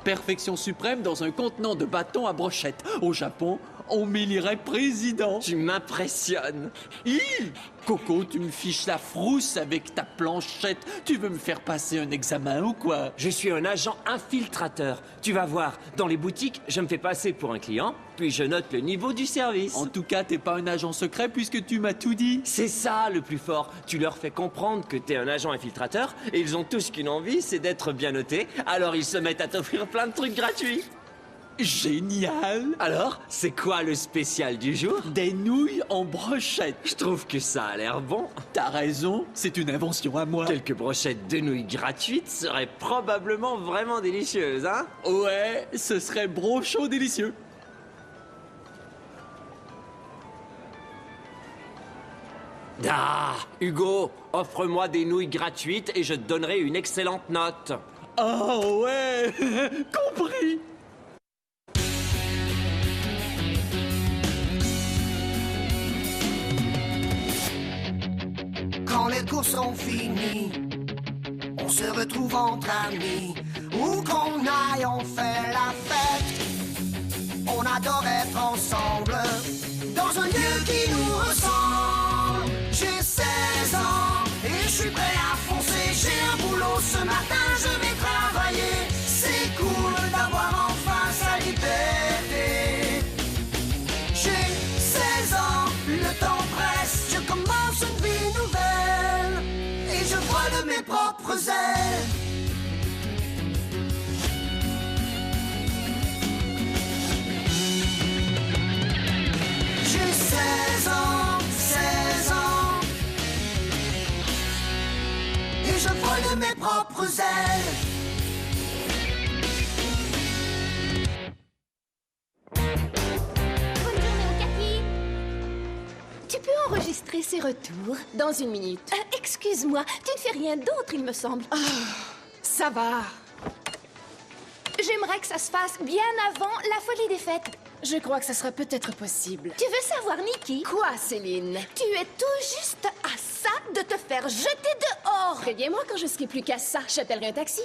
Perfection suprême dans un contenant de bâton à brochette. Au Japon, on m'élira président. Tu m'impressionnes. Hi! Coco, tu me fiches la frousse avec ta planchette. Tu veux me faire passer un examen ou quoi? Je suis un agent infiltrateur. Tu vas voir, dans les boutiques, je me fais passer pour un client, puis je note le niveau du service. En tout cas, t'es pas un agent secret puisque tu m'as tout dit. C'est ça le plus fort. Tu leur fais comprendre que t'es un agent infiltrateur, et ils ont tous qu'une envie, c'est d'être bien notés. Alors ils se mettent à t'offrir plein de trucs gratuits. Génial! Alors, c'est quoi le spécial du jour? Des nouilles en brochette. Je trouve que ça a l'air bon. T'as raison, c'est une invention à moi. Quelques brochettes de nouilles gratuites seraient probablement vraiment délicieuses, hein? Ouais, ce serait brochot délicieux. Ah, Hugo, offre-moi des nouilles gratuites et je te donnerai une excellente note. Oh ouais, compris. Quand les cours sont finis, on se retrouve entre amis. Où qu'on aille, on fait la fête. On adore être ensemble, dans un lieu qui nous ressemble. J'ai 16 ans et je suis prêt à foncer. J'ai un boulot ce matin, je vais travailler. C'est cool d'avoir enfin sa liberté. J'ai 16 ans, le temps presse. Je commence une vie nouvelle et je vole de mes propres ailes. J'ai 16 ans, 16 ans et je vole de mes propres ailes. Bonne journée au kaki. Tu peux enregistrer ces retours? Dans une minute. Excuse-moi, tu ne fais rien d'autre, il me semble. Ça va. J'aimerais que ça se fasse bien avant la folie des fêtes. Je crois que ça sera peut-être possible. Tu veux savoir, Nikki? Quoi, Céline? Tu es tout juste à ça de te faire jeter dehors. Préviens-moi quand je serai plus qu'à ça. J'appellerai un taxi.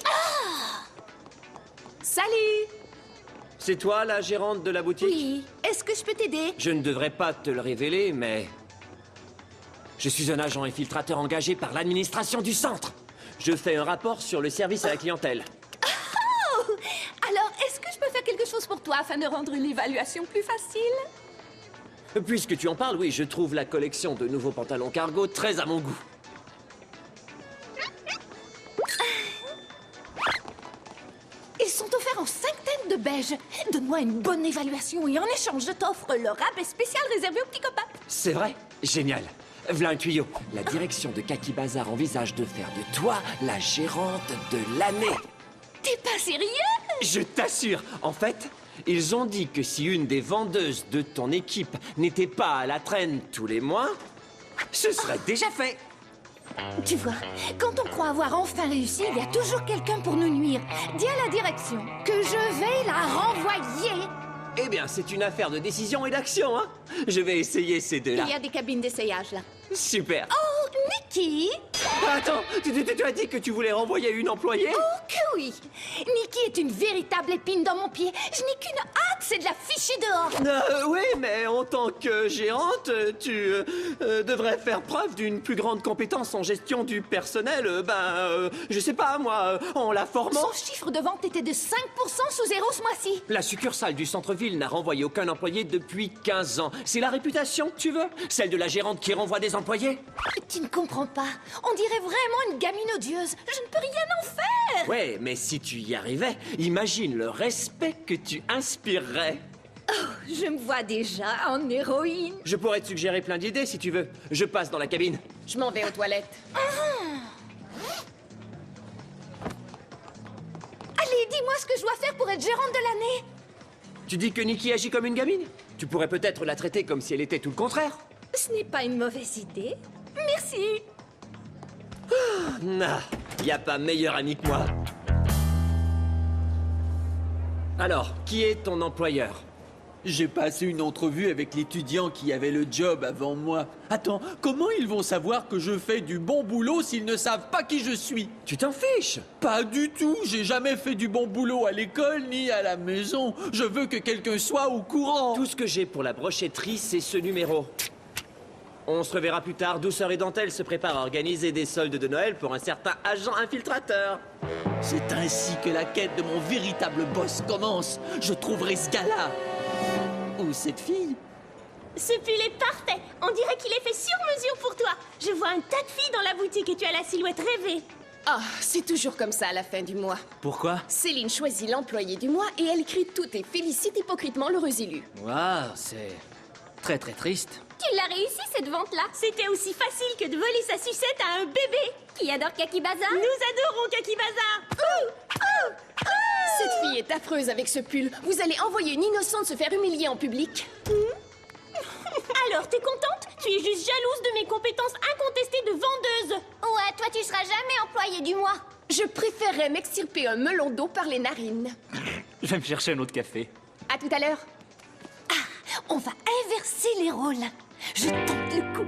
Salut! C'est toi la gérante de la boutique? Oui, est-ce que je peux t'aider? Je ne devrais pas te le révéler, mais... je suis un agent infiltrateur engagé par l'administration du centre. Je fais un rapport sur le service à la clientèle. Oh! Alors, est-ce que je peux faire quelque chose pour toi afin de rendre l'évaluation plus facile? Puisque tu en parles, oui, je trouve la collection de nouveaux pantalons cargo très à mon goût. Ils sont offerts en 5 teintes de beige. Donne-moi une bonne évaluation et en échange, je t'offre le rabais spécial réservé aux petits copains. C'est vrai? Génial. V'là un tuyau. La direction de Kaki Bazar envisage de faire de toi la gérante de l'année. T'es pas sérieux? Je t'assure. En fait, ils ont dit que si une des vendeuses de ton équipe n'était pas à la traîne tous les mois, ce serait déjà fait. Tu vois, quand on croit avoir enfin réussi, il y a toujours quelqu'un pour nous nuire. Dis à la direction que je vais la renvoyer. Eh bien, c'est une affaire de décision et d'action, hein? Je vais essayer ces deux-là. Il y a des cabines d'essayage, là. Super. Oh, Nikki! Attends, tu as dit que tu voulais renvoyer une employée? Oh que oui! Nikki est une véritable épine dans mon pied. Je n'ai qu'une hâte, c'est de la ficher dehors. Oui, mais en tant que gérante, tu devrais faire preuve d'une plus grande compétence en gestion du personnel. Je sais pas, moi, en la formant. Son chiffre de vente était de 5% sous zéro ce mois-ci. La succursale du centre-ville n'a renvoyé aucun employé depuis 15 ans. C'est la réputation que tu veux? Celle de la gérante qui renvoie des employés? Tu ne comprends pas. On dirait vraiment une gamine odieuse. Je ne peux rien en faire. Ouais, mais si tu y arrivais, imagine le respect que tu inspirerais. Je me vois déjà en héroïne. Je pourrais te suggérer plein d'idées si tu veux. Je passe dans la cabine. Je m'en vais aux toilettes. Allez, dis-moi ce que je dois faire pour être gérante de l'année. Tu dis que Nikki agit comme une gamine? Tu pourrais peut-être la traiter comme si elle était tout le contraire. Ce n'est pas une mauvaise idée. Merci. Ah, y a pas meilleur ami que moi. Alors, qui est ton employeur? J'ai passé une entrevue avec l'étudiant qui avait le job avant moi. Attends, comment ils vont savoir que je fais du bon boulot s'ils ne savent pas qui je suis? Tu t'en fiches? Pas du tout, j'ai jamais fait du bon boulot à l'école ni à la maison. Je veux que quelqu'un soit au courant. Tout ce que j'ai pour la brochetterie, c'est ce numéro. On se reverra plus tard. Douceur et Dentelle se prépare à organiser des soldes de Noël pour un certain agent infiltrateur. C'est ainsi que la quête de mon véritable boss commence. Je trouverai ce gars-là. Ou cette fille. Ce pull est parfait. On dirait qu'il est fait sur mesure pour toi. Je vois un tas de filles dans la boutique et tu as la silhouette rêvée. Ah, c'est toujours comme ça à la fin du mois. Pourquoi? Céline choisit l'employé du mois et elle crie tout et félicite hypocritement l'heureux élu. Waouh, c'est très très triste. Tu l'as réussi cette vente-là. C'était aussi facile que de voler sa sucette à un bébé. Qui adore Kaki Bazar? Nous adorons Kaki Bazar. Cette fille est affreuse avec ce pull. Vous allez envoyer une innocente se faire humilier en public. Alors, t'es contente? Tu es juste jalouse de mes compétences incontestées de vendeuse. Ouais, toi tu seras jamais employé du mois. Je préférerais m'extirper un melon d'eau par les narines. Je vais me chercher un autre café. À tout à l'heure. On va inverser les rôles. Je tente le coup.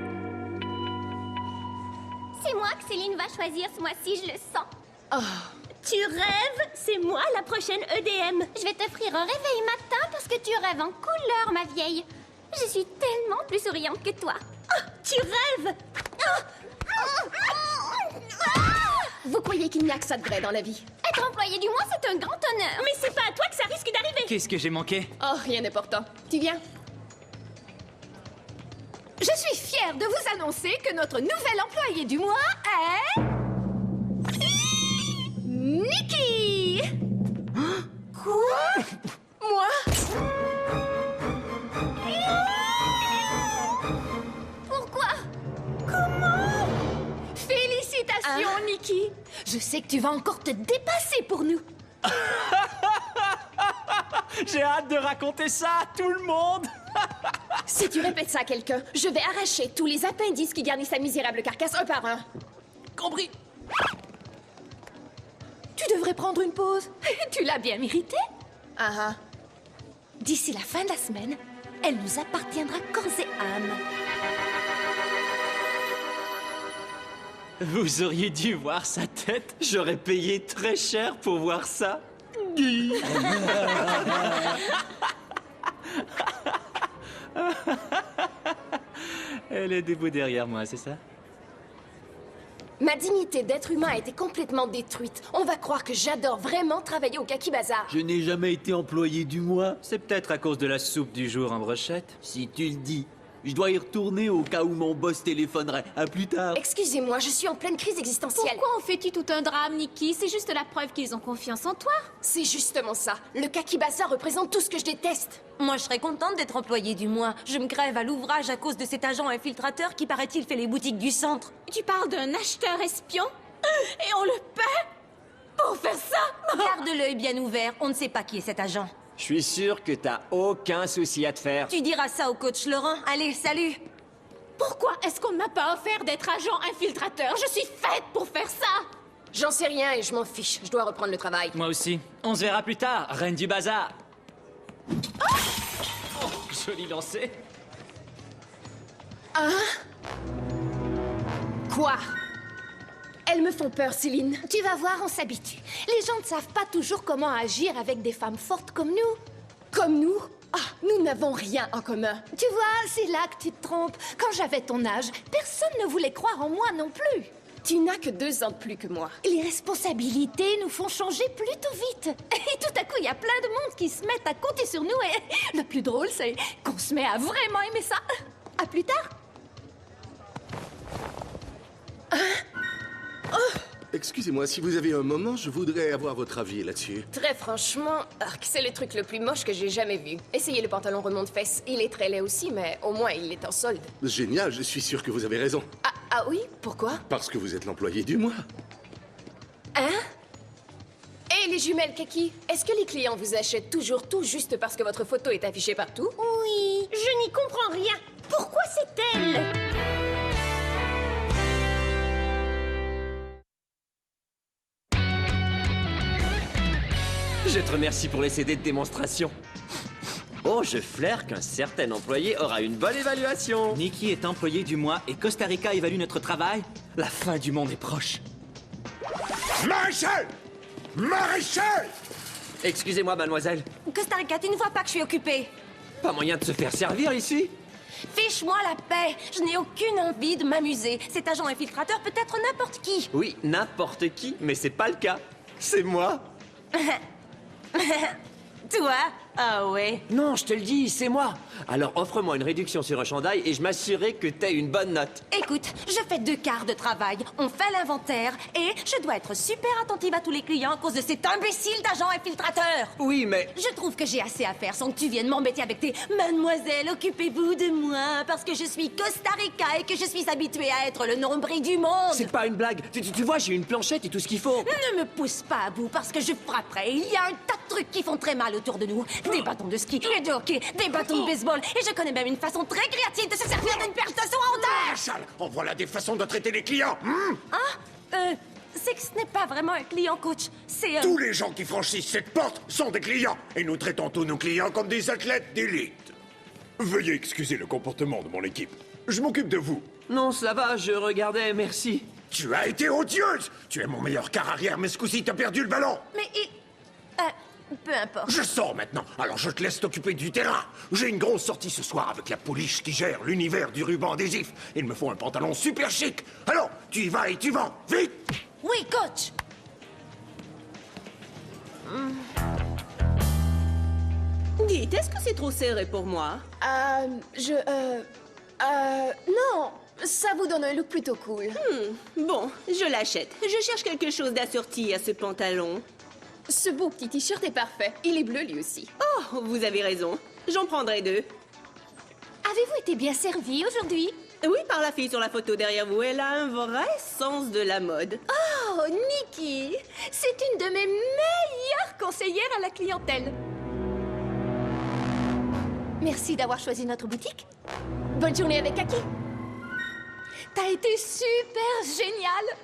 C'est moi que Céline va choisir ce mois-ci, je le sens. Oh, Tu rêves? C'est moi la prochaine EDM. Je vais t'offrir un réveil matin parce que tu rêves en couleur, ma vieille. Je suis tellement plus souriante que toi. Tu rêves? vous croyez qu'il n'y a que ça de vrai dans la vie? Être employé du mois, c'est un grand honneur. Mais c'est pas à toi que ça risque d'arriver. Qu'est-ce que j'ai manqué? Oh, rien d'important. Tu viens? Je suis fière de vous annoncer que notre nouvel employé du mois est... Nikki! Quoi? Moi? Pourquoi? Comment? Félicitations, Nikki! Je sais que tu vas encore te dépasser pour nous. J'ai hâte de raconter ça à tout le monde. Si tu répètes ça à quelqu'un, je vais arracher tous les appendices qui garnissent sa misérable carcasse un par un. Compris? Tu devrais prendre une pause. Tu l'as bien mérité. Ah ah. D'ici la fin de la semaine, elle nous appartiendra corps et âme. Vous auriez dû voir sa tête. J'aurais payé très cher pour voir ça. Elle est debout derrière moi, c'est ça? Ma dignité d'être humain a été complètement détruite. On va croire que j'adore vraiment travailler au Kaki Bazar. Je n'ai jamais été employé du mois. C'est peut-être à cause de la soupe du jour en brochette. Si tu le dis. Je dois y retourner au cas où mon boss téléphonerait. À plus tard. Excusez-moi, je suis en pleine crise existentielle. Pourquoi en fais-tu tout un drame, Nikki? C'est juste la preuve qu'ils ont confiance en toi. C'est justement ça. Le Kaki Bazar représente tout ce que je déteste. Moi, je serais contente d'être employée du mois. Je me grève à l'ouvrage à cause de cet agent infiltrateur qui, paraît-il, fait les boutiques du centre. Tu parles d'un acheteur espion? Et on le paie pour faire ça? Garde l'œil bien ouvert, on ne sait pas qui est cet agent. Je suis sûr que t'as aucun souci à te faire. Tu diras ça au coach Laurent. Allez, salut! Pourquoi est-ce qu'on ne m'a pas offert d'être agent infiltrateur? Je suis faite pour faire ça! J'en sais rien et je m'en fiche. Je dois reprendre le travail. Moi aussi. On se verra plus tard, reine du bazar. Oh, joli lancé. Quoi? Elles me font peur, Céline. Tu vas voir, on s'habitue. Les gens ne savent pas toujours comment agir avec des femmes fortes comme nous. Comme nous? Ah, nous n'avons rien en commun. Tu vois, c'est là que tu te trompes. Quand j'avais ton âge, personne ne voulait croire en moi non plus. Tu n'as que 2 ans de plus que moi. Les responsabilités nous font changer plutôt vite. Et tout à coup, il y a plein de monde qui se mettent à compter sur nous. Et le plus drôle, c'est qu'on se met à vraiment aimer ça. À plus tard. Excusez-moi, si vous avez un moment, je voudrais avoir votre avis là-dessus. Très franchement, c'est le truc le plus moche que j'ai jamais vu. Essayez le pantalon remonte-fesses. Il est très laid aussi, mais au moins il est en solde. Génial, je suis sûr que vous avez raison. Ah oui? Pourquoi? Parce que vous êtes l'employé du mois. Hein? Et les jumelles Kaki, est-ce que les clients vous achètent toujours tout juste parce que votre photo est affichée partout? Oui, je n'y comprends rien. Pourquoi c'est elle? Je te remercie pour les CD de démonstration. Oh, je flaire qu'un certain employé aura une bonne évaluation. Nikki est employé du mois et Costa Rica évalue notre travail. La fin du monde est proche. Maréchal! Maréchal! Excusez-moi, mademoiselle. Costa Rica, tu ne vois pas que je suis occupée? Pas moyen de se faire servir ici? Fiche-moi la paix. Je n'ai aucune envie de m'amuser. Cet agent infiltrateur peut être n'importe qui. Oui, n'importe qui, mais c'est pas le cas. C'est moi. Toi? Ah ouais. Non, je te le dis, c'est moi. Alors offre-moi une réduction sur un chandail et je m'assurerai que t'aies une bonne note. Écoute, je fais 2 quarts de travail. On fait l'inventaire et je dois être super attentive à tous les clients à cause de cet imbécile d'agent infiltrateur. Oui, mais... Je trouve que j'ai assez à faire sans que tu viennes m'embêter avec tes « Mademoiselle, occupez-vous de moi parce que je suis Costa Rica et que je suis habituée à être le nombril du monde. » C'est pas une blague. Tu vois, j'ai une planchette et tout ce qu'il faut. Ne me pousse pas à bout parce que je frapperai. Il y a un tas de trucs qui font très mal autour de nous. Des bâtons de ski, de hockey, des bâtons de baseball. Et je connais même une façon très créative de se servir d'une perche de saut en hauteur. Maréchal, en voilà des façons de traiter les clients. C'est que ce n'est pas vraiment un client, coach. C'est Tous les gens qui franchissent cette porte sont des clients. Et nous traitons tous nos clients comme des athlètes d'élite. Veuillez excuser le comportement de mon équipe. Je m'occupe de vous. Non, ça va, je regardais, merci. Tu as été odieuse. Tu es mon meilleur quart arrière, mais ce coup-ci, t'as perdu le ballon. Mais peu importe. Je sors maintenant, alors je te laisse t'occuper du terrain. J'ai une grosse sortie ce soir avec la police qui gère l'univers du ruban adhésif. Il me faut un pantalon super chic. Alors, tu y vas et tu vends. Vite! Oui, coach. Dites, est-ce que c'est trop serré pour moi? Non, ça vous donne un look plutôt cool. Bon, je l'achète. Je cherche quelque chose d'assorti à ce pantalon. Ce beau petit t-shirt est parfait. Il est bleu lui aussi. Oh, vous avez raison. J'en prendrai 2. Avez-vous été bien servi aujourd'hui? Oui, par la fille sur la photo derrière vous. Elle a un vrai sens de la mode. Oh, Nikki! C'est une de mes meilleures conseillères à la clientèle. Merci d'avoir choisi notre boutique. Bonne journée avec Kaki. T'as été super géniale.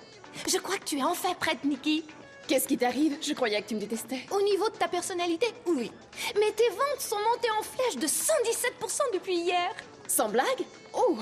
Je crois que tu es enfin prête, Nikki. Qu'est-ce qui t'arrive? Je croyais que tu me détestais. Au niveau de ta personnalité, oui. Mais tes ventes sont montées en flèche de 117% depuis hier. Sans blague? Oh,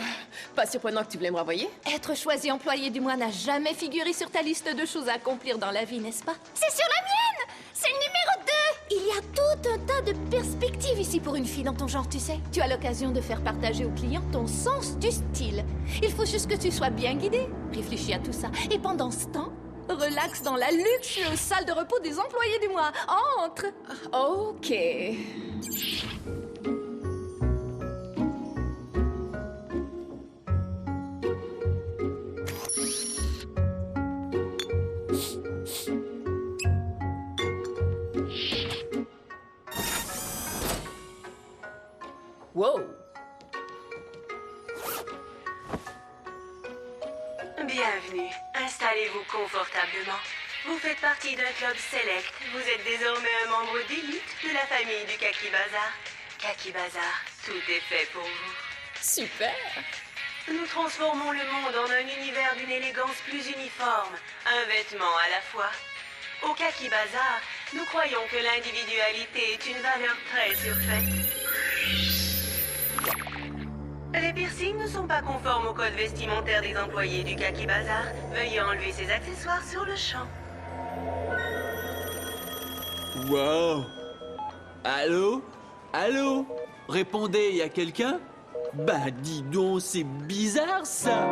pas surprenant que tu voulais me renvoyer. Être choisi employé du mois n'a jamais figuré sur ta liste de choses à accomplir dans la vie, n'est-ce pas? C'est sur la mienne! C'est le numéro 2! Il y a tout un tas de perspectives ici pour une fille dans ton genre, tu sais. Tu as l'occasion de faire partager aux clients ton sens du style. Il faut juste que tu sois bien guidé. Réfléchis à tout ça. Et pendant ce temps, relaxe dans la luxueuse salle de repos des employés du mois. Entre! Ok. Wow. Bienvenue. Installez-vous confortablement. Vous faites partie d'un club select. Vous êtes désormais un membre d'élite de la famille du Kaki Bazar. Kaki Bazar, tout est fait pour vous. Super. Nous transformons le monde en un univers d'une élégance plus uniforme, un vêtement à la fois. Au Kaki Bazar, nous croyons que l'individualité est une valeur très surfaite. Les piercings ne sont pas conformes au code vestimentaire des employés du Kaki Bazar. Veuillez enlever ces accessoires sur le champ. Wow! Allô? Allô? Répondez, y a quelqu'un? Bah dis donc, c'est bizarre ça!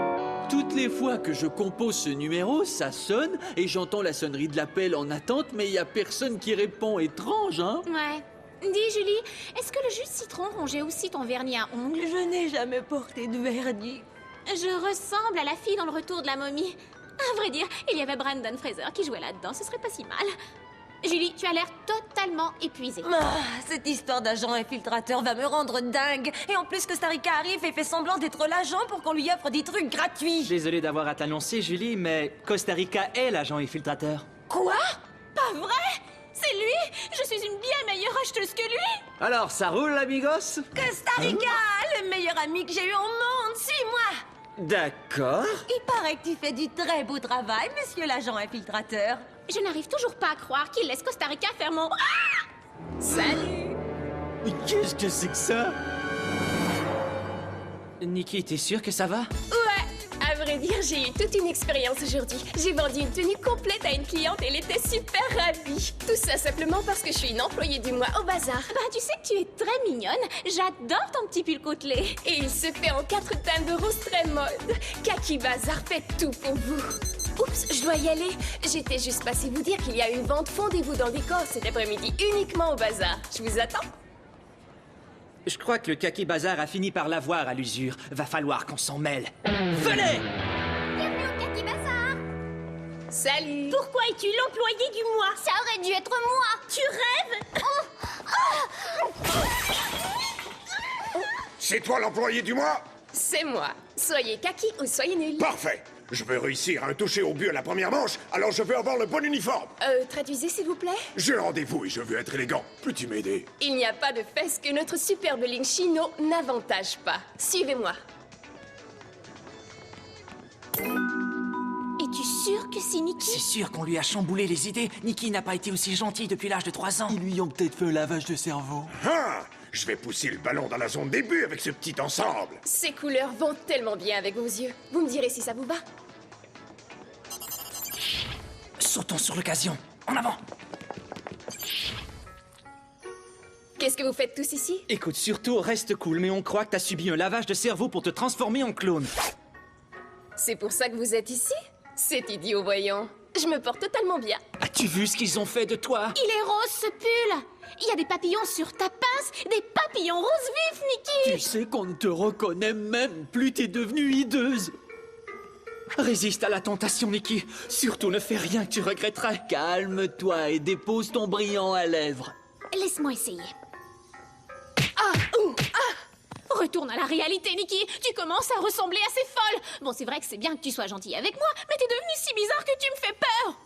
Toutes les fois que je compose ce numéro, ça sonne et j'entends la sonnerie de l'appel en attente, mais y a personne qui répond. Étrange, hein? Ouais. Dis, Julie, est-ce que le jus de citron rongeait aussi ton vernis à ongles? Je n'ai jamais porté de vernis. Je ressemble à la fille dans le retour de la momie. À vrai dire, il y avait Brandon Fraser qui jouait là-dedans, ce serait pas si mal. Julie, tu as l'air totalement épuisée. Ah, cette histoire d'agent infiltrateur va me rendre dingue. Et en plus, Costa Rica arrive et fait semblant d'être l'agent pour qu'on lui offre des trucs gratuits. Désolé d'avoir à t'annoncer, Julie, mais Costa Rica est l'agent infiltrateur. Quoi? Pas vrai? C'est lui? Je suis une bien meilleure acheteuse que lui. Alors, ça roule, amigos? Costa Rica, le meilleur ami que j'ai eu au monde, suis-moi. D'accord. Il paraît que tu fais du très beau travail, monsieur l'agent infiltrateur. Je n'arrive toujours pas à croire qu'il laisse Costa Rica faire mon... Ah! Salut. Mais qu'est-ce que c'est que ça? Nikki, t'es sûre que ça va? Ouais, à vrai dire, j'ai eu toute une expérience aujourd'hui. J'ai vendu une tenue complète à une cliente et elle était super ravie. Tout ça simplement parce que je suis une employée du mois au bazar. Bah, tu sais que tu es très mignonne. J'adore ton petit pull côtelé. Et il se fait en 4 teintes de rose très mode. Kaki Bazar fait tout pour vous. Oups, je dois y aller. J'étais juste passée vous dire qu'il y a une vente fondez-vous dans le décor cet après-midi uniquement au bazar. Je vous attends. Je crois que le Kaki Bazar a fini par l'avoir à l'usure. Va falloir qu'on s'en mêle. Venez! Bienvenue au Kaki Bazar. Salut. Pourquoi es-tu l'employé du mois? Ça aurait dû être moi. Tu rêves? C'est toi l'employé du mois? C'est moi. Soyez kaki ou soyez nul. Parfait. Je veux réussir à un toucher au but à la première manche, alors je veux avoir le bon uniforme. Traduisez s'il vous plaît. J'ai rendez-vous et je veux être élégant. Peux-tu m'aider? Il n'y a pas de fesse que notre superbe ligne chino n'avantage pas. Suivez-moi. Es-tu sûr que c'est Nikki? C'est sûr qu'on lui a chamboulé les idées. Nikki n'a pas été aussi gentille depuis l'âge de 3 ans. Ils lui ont peut-être fait un lavage de cerveau. Ah! Je vais pousser le ballon dans la zone des buts avec ce petit ensemble. Ces couleurs vont tellement bien avec vos yeux. Vous me direz si ça vous va. Sautons sur l'occasion. En avant! Qu'est-ce que vous faites tous ici? Écoute, surtout, reste cool, mais on croit que t'as subi un lavage de cerveau pour te transformer en clone. C'est pour ça que vous êtes ici? C'est idiot, voyons. Je me porte totalement bien. As-tu vu ce qu'ils ont fait de toi? Il est rose, ce pull. Il y a des papillons sur ta pince, des papillons roses vifs, Nikki. Tu sais qu'on ne te reconnaît même plus, t'es devenue hideuse. Résiste à la tentation, Nikki. Surtout ne fais rien que tu regretterais. Calme-toi et dépose ton brillant à lèvres. Laisse-moi essayer. Retourne à la réalité, Nikki. Tu commences à ressembler à ces folles. Bon, c'est vrai que c'est bien que tu sois gentille avec moi, mais t'es devenue si bizarre que tu me fais peur.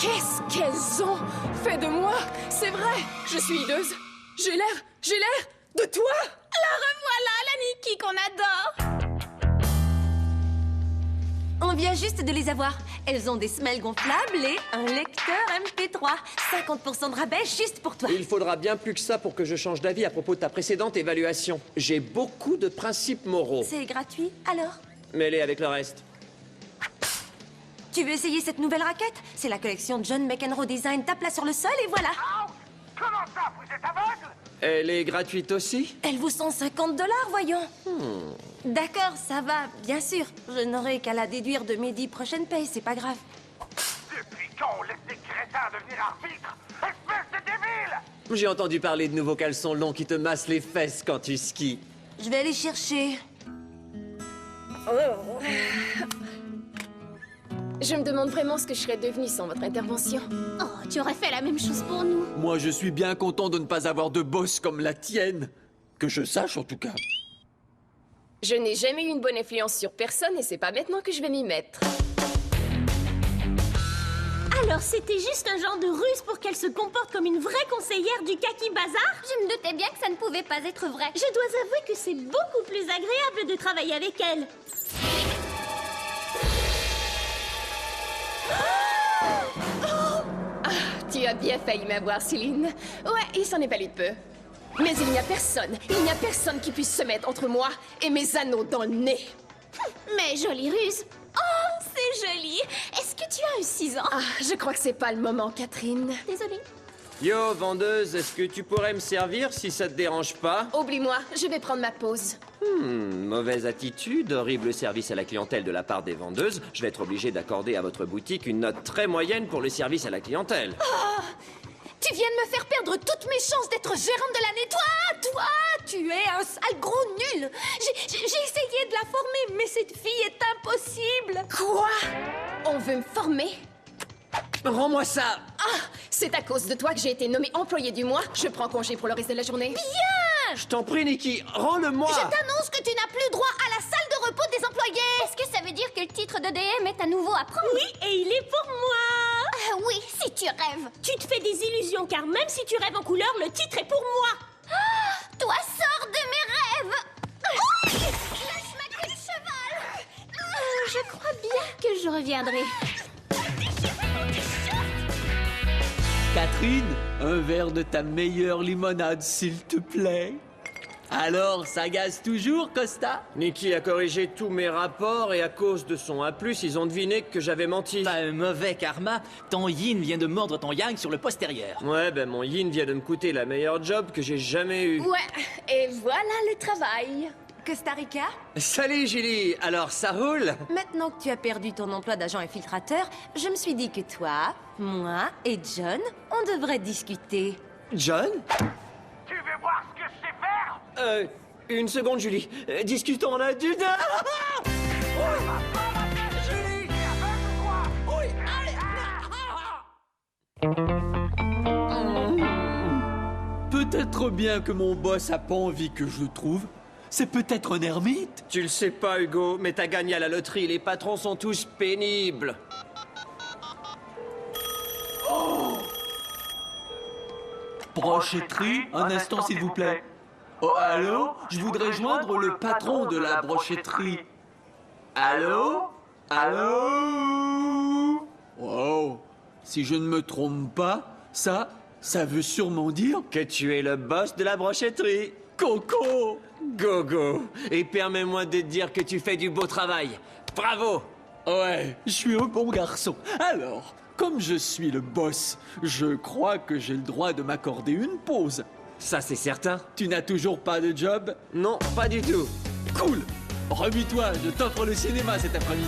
Qu'est-ce qu'elles ont fait de moi? C'est vrai, je suis hideuse. J'ai l'air de toi. La revoilà, la Nikki qu'on adore. On vient juste de les avoir. Elles ont des semelles gonflables et un lecteur MP3. 50% de rabais juste pour toi. Il faudra bien plus que ça pour que je change d'avis à propos de ta précédente évaluation. J'ai beaucoup de principes moraux. C'est gratuit, alors? Mêlés avec le reste. Tu veux essayer cette nouvelle raquette? C'est la collection John McEnroe Design. Tape-la sur le sol et voilà. Comment ça, vous êtes aveugle? Elle est gratuite aussi? Elle vaut 150 $, voyons. D'accord, ça va, bien sûr. Je n'aurai qu'à la déduire de mes 10 prochaines payes, c'est pas grave. Depuis quand on laisse des crétins devenir arbitres? Espèce de débile! J'ai entendu parler de nouveaux caleçons longs qui te massent les fesses quand tu skis. Je vais aller chercher. Je me demande vraiment ce que je serais devenue sans votre intervention. Oh, tu aurais fait la même chose pour nous. Moi, je suis bien content de ne pas avoir de boss comme la tienne. Que je sache, en tout cas. Je n'ai jamais eu une bonne influence sur personne et c'est pas maintenant que je vais m'y mettre. Alors c'était juste un genre de ruse pour qu'elle se comporte comme une vraie conseillère du Kaki Bazar? Je me doutais bien que ça ne pouvait pas être vrai. Je dois avouer que c'est beaucoup plus agréable de travailler avec elle. Tu as bien failli m'avoir, Céline. Ouais, il s'en est fallu de peu. Mais il n'y a personne qui puisse se mettre entre moi et mes anneaux dans le nez. Mais jolie ruse. Oh, c'est joli. Est-ce que tu as eu 6 ans? Je crois que c'est pas le moment, Catherine. Désolée. Yo, vendeuse, est-ce que tu pourrais me servir si ça te dérange pas? Oublie-moi, je vais prendre ma pause. Mauvaise attitude, horrible service à la clientèle de la part des vendeuses. Je vais être obligé d'accorder à votre boutique une note très moyenne pour le service à la clientèle. Tu viens de me faire perdre toutes mes chances d'être gérante de l'année. Toi, tu es un sale gros nul. J'ai essayé de la former, mais cette fille est impossible. Quoi? On veut me former? Rends-moi ça! C'est à cause de toi que j'ai été nommée employée du mois. Je prends congé pour le reste de la journée. Bien! Je t'en prie, Nikki, rends-le-moi! Je t'annonce que tu n'as plus droit à la salle de repos des employés. Est-ce que ça veut dire que le titre de DM est à nouveau à prendre? Oui, et il est pour moi. Oui, si tu rêves. Tu te fais des illusions, car même si tu rêves en couleur, le titre est pour moi. Toi, sors de mes rêves. Lâche ma queue de cheval. Je crois bien que je reviendrai. Catherine, un verre de ta meilleure limonade, s'il te plaît. Alors, ça gaze toujours, Costa? Nikki a corrigé tous mes rapports et à cause de son A+, ils ont deviné que j'avais menti. T'as un mauvais karma. Ton yin vient de mordre ton yang sur le postérieur. Ouais, ben mon yin vient de me coûter la meilleure job que j'ai jamais eue. Ouais, et voilà le travail. Costa Rica, Salut Julie, alors ça roule? maintenant que tu as perdu ton emploi d'agent infiltrateur, je me suis dit que toi, moi et John, on devrait discuter. John? Tu veux voir ce que je sais faire? Une seconde Julie, discutons en adulte. Julie, t'es aveugle ou quoi? Oui, Peut-être bien que mon boss a pas envie que je le trouve. C'est peut-être un ermite. Tu le sais pas Hugo, mais t'as gagné à la loterie, les patrons sont tous pénibles. Brochetterie, un instant s'il vous plaît. Oh, allô? Je voudrais joindre le patron de la brochetterie. Allô? Allô? Wow. Si je ne me trompe pas, ça veut sûrement dire Que tu es le boss de la brochetterie. Coco. Gogo. Et permets-moi de te dire que tu fais du beau travail. Bravo. Ouais, je suis un bon garçon. Alors, comme je suis le boss, je crois que j'ai le droit de m'accorder une pause. Ça c'est certain. Tu n'as toujours pas de job? Non, pas du tout. Cool. Remue-toi, je t'offre le cinéma cet après-midi.